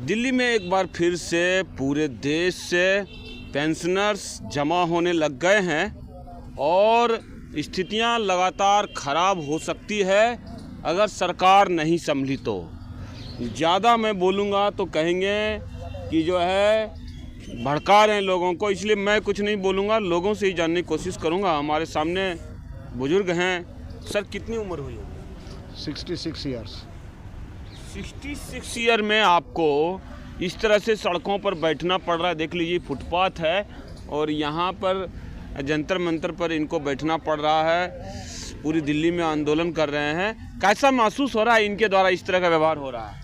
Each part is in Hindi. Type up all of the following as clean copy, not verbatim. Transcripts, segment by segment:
दिल्ली में एक बार फिर से पूरे देश से पेंशनर्स जमा होने लग गए हैं और स्थितियां लगातार ख़राब हो सकती है अगर सरकार नहीं संभली तो। ज़्यादा मैं बोलूँगा तो कहेंगे कि जो है भड़का रहे हैं लोगों को, इसलिए मैं कुछ नहीं बोलूँगा, लोगों से ही जानने की कोशिश करूँगा। हमारे सामने बुजुर्ग हैं। सर कितनी उम्र हुई होगी? 66 ईयर्स। 66 ईयर में आपको इस तरह से सड़कों पर बैठना पड़ रहा है। देख लीजिए फुटपाथ है और यहाँ पर जंतर मंतर पर इनको बैठना पड़ रहा है। पूरी दिल्ली में आंदोलन कर रहे हैं। कैसा महसूस हो रहा है इनके द्वारा इस तरह का व्यवहार हो रहा है?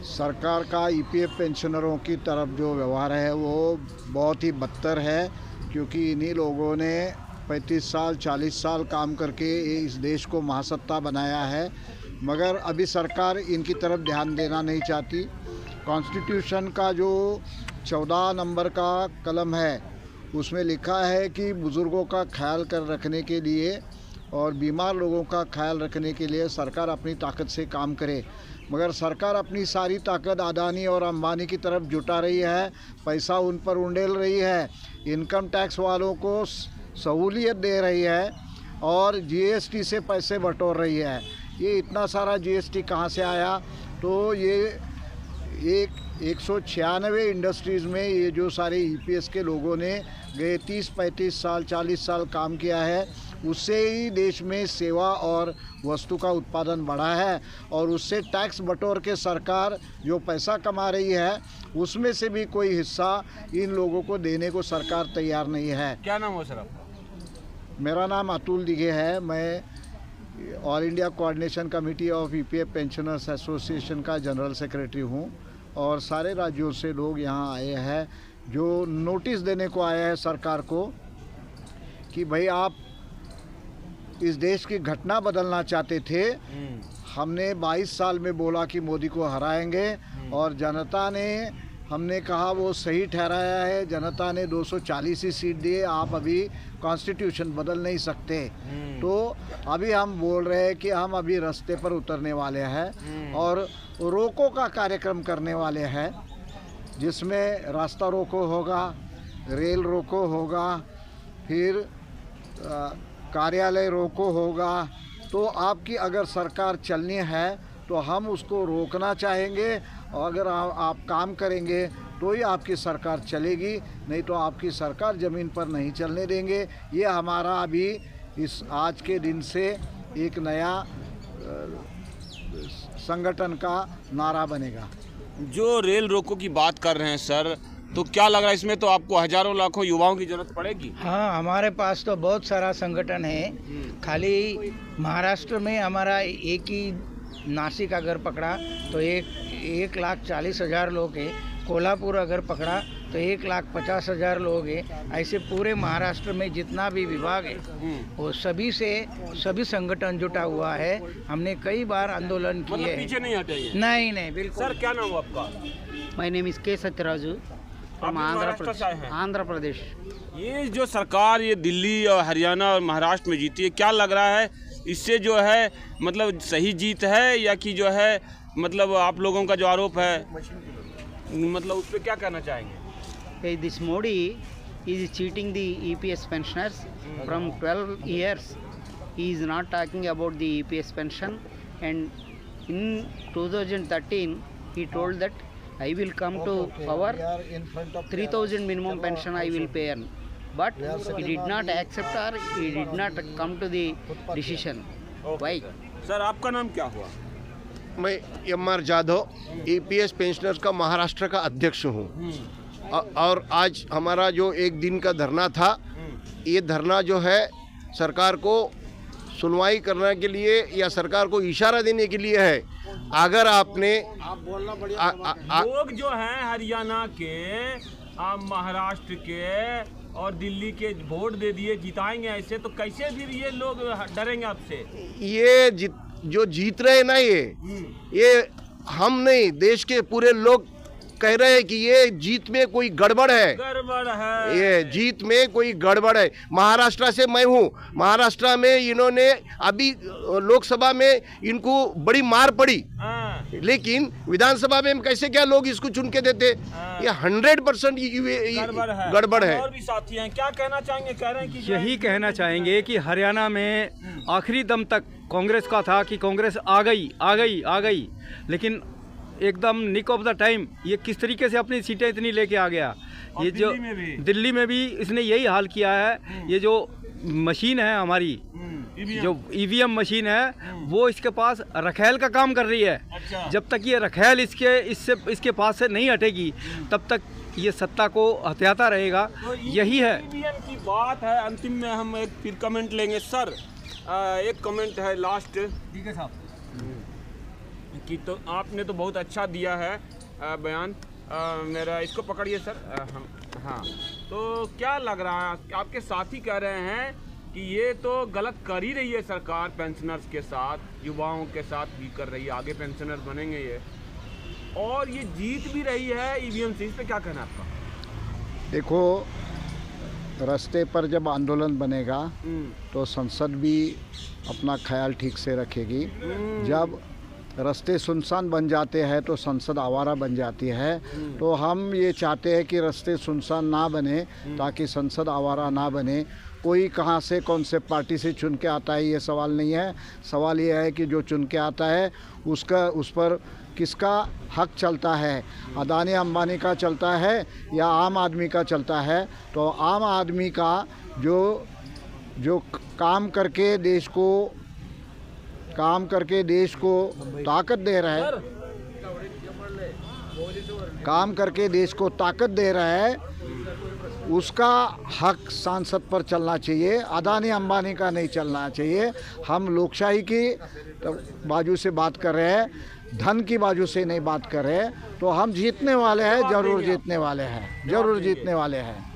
सरकार का ईपीएफ पेंशनरों की तरफ जो व्यवहार है वो बहुत ही बदतर है, क्योंकि इन्हीं लोगों ने 35 साल 40 साल काम करके इस देश को महासत्ता बनाया है, मगर अभी सरकार इनकी तरफ ध्यान देना नहीं चाहती। कॉन्स्टिट्यूशन का जो 14 नंबर का कलम है उसमें लिखा है कि बुज़ुर्गों का ख्याल कर रखने के लिए और बीमार लोगों का ख्याल रखने के लिए सरकार अपनी ताकत से काम करे, मगर सरकार अपनी सारी ताकत अदानी और अंबानी की तरफ जुटा रही है, पैसा उन पर उंडेल रही है, इनकम टैक्स वालों को सहूलियत दे रही है और जीएसटी से पैसे बटोर रही है। ये इतना सारा जीएसटी कहाँ से आया? तो ये 196 इंडस्ट्रीज़ में ये जो सारे ईपीएस के लोगों ने गए 30-35 साल 40 साल काम किया है, उससे ही देश में सेवा और वस्तु का उत्पादन बढ़ा है और उससे टैक्स बटोर के सरकार जो पैसा कमा रही है उसमें से भी कोई हिस्सा इन लोगों को देने को सरकार तैयार नहीं है। क्या नाम हो सर आपका? मेरा नाम अतुल दिघे है। मैं all India coordination committee of EPF pensioners association का जनरल सेक्रेटरी हूँ और सारे राज्यों से लोग यहाँ आए हैं जो नोटिस देने को आया है सरकार को कि भाई आप इस देश की घटना बदलना चाहते थे। हमने 22 साल में बोला कि मोदी को हराएंगे और जनता ने, हमने कहा वो सही ठहराया है, जनता ने 240 ही सीट दिए। आप अभी कॉन्स्टिट्यूशन बदल नहीं सकते। तो अभी हम बोल रहे हैं कि हम अभी रास्ते पर उतरने वाले हैं और रोको का कार्यक्रम करने वाले हैं, जिसमें रास्ता रोको होगा, रेल रोको होगा, फिर कार्यालय रोको होगा। तो आपकी अगर सरकार चलनी है तो हम उसको रोकना चाहेंगे और अगर आप काम करेंगे तो ही आपकी सरकार चलेगी, नहीं तो आपकी सरकार ज़मीन पर नहीं चलने देंगे। ये हमारा अभी इस आज के दिन से एक नया संगठन का नारा बनेगा। जो रेल रोको की बात कर रहे हैं सर, तो क्या लग रहा है इसमें तो आपको हजारों लाखों युवाओं की जरूरत पड़ेगी? हाँ, हमारे पास तो बहुत सारा संगठन है। खाली महाराष्ट्र में हमारा एक ही नासिक अगर पकड़ा तो 1,40,000 लोग हैं। कोल्हापुर अगर पकड़ा तो 1,50,000 लोग हैं। ऐसे पूरे महाराष्ट्र में जितना भी विभाग है वो सभी संगठन जुटा हुआ है। हमने कई बार आंदोलन किए। पीछे नहीं हटेंगे? नहीं बिल्कुल। सर क्या नाम है आपका? माय नेम इज के सत्यराजू फ्रॉम आंध्र प्रदेश। ये जो सरकार ये दिल्ली और हरियाणा और महाराष्ट्र में जीती है, क्या लग रहा है इससे जो है मतलब सही जीत है या कि जो है मतलब आप लोगों का जो आरोप है मतलब उस पर क्या कहना चाहेंगे? This Modi is cheating the EPS pensioners from 12 years. He is not talking about the EPS pension, and in 2013 he told that I will come to power, 3,000 minimum pension I will pay, but he did not accept or he did not come to the decision. Why? Sir आपका नाम क्या हुआ? मैं एम.आर. जाधव ईपीएस पेंशनर्स का महाराष्ट्र का अध्यक्ष हूँ और आज हमारा जो एक दिन का धरना था, ये धरना जो है सरकार को सुनवाई करने के लिए या सरकार को इशारा देने के लिए है। अगर आपने लोग जो हैं हरियाणा के, महाराष्ट्र के और दिल्ली के वोट दे दिए, जिताएंगे ऐसे, तो कैसे फिर ये लोग डरेंगे आपसे? ये जो जीत रहे ना ये हम नहीं, देश के पूरे लोग कह रहे हैं कि ये जीत में कोई गड़बड़ है। ये जीत में कोई गड़बड़ है। महाराष्ट्र से मैं हूँ, महाराष्ट्र में इन्होंने अभी लोकसभा में इनको बड़ी मार पड़ी। लेकिन विधानसभा में हम कैसे क्या लोग इसको चुन के देते? ये 100% गड़बड़ है। और भी साथी हैं, क्या कहना चाहेंगे? कह रहे हैं कि यही कहना चाहेंगे कि हरियाणा में आखिरी दम तक कांग्रेस का था कि कांग्रेस आ गई, लेकिन एकदम निक ऑफ द टाइम ये किस तरीके से अपनी सीटें इतनी लेके आ गया। ये जो दिल्ली में भी इसने यही हाल किया है। ये जो मशीन है हमारी, जो ईवीएम मशीन है, वो इसके पास रखेल का काम कर रही है। अच्छा। जब तक ये रखेल इसके पास से नहीं हटेगी, तब तक ये सत्ता को हथियाता रहेगा। तो यही है ईवीएम की बात है। अंतिम में हम एक फिर कमेंट लेंगे। सर, एक कमेंट है लास्ट। ठीक है साहब, कि तो आपने तो बहुत अच्छा दिया है बयान। मेरा इसको पकड़िए सर। हाँ, तो क्या लग रहा है? आपके साथी कह रहे हैं कि ये तो गलत कर ही रही है सरकार, पेंशनर्स के साथ, युवाओं के साथ भी कर रही है। आगे पेंशनर बनेंगे ये, और ये जीत भी रही है ईवीएम से। इस पे क्या कहना है आपका? देखो, रास्ते पर जब आंदोलन बनेगा तो संसद भी अपना ख्याल ठीक से रखेगी। जब रास्ते सुनसान बन जाते हैं तो संसद आवारा बन जाती है। तो हम ये चाहते हैं कि रास्ते सुनसान ना बने, ताकि संसद आवारा ना बने। कोई कहाँ से कौन से पार्टी से चुन के आता है ये सवाल नहीं है। सवाल ये है कि जो चुन के आता है उस पर किसका हक चलता है। अदानी अंबानी का चलता है या आम आदमी का चलता है? तो आम आदमी का जो काम करके ताकत दे रहा है, काम करके देश को ताकत दे रहा है, उसका हक सांसद पर चलना चाहिए। अदानी अंबानी का नहीं चलना चाहिए। हम लोकशाही की बाजू से बात कर रहे हैं, धन की बाजू से नहीं बात कर रहे हैं। तो हम जीतने वाले हैं, जरूर जीतने वाले हैं।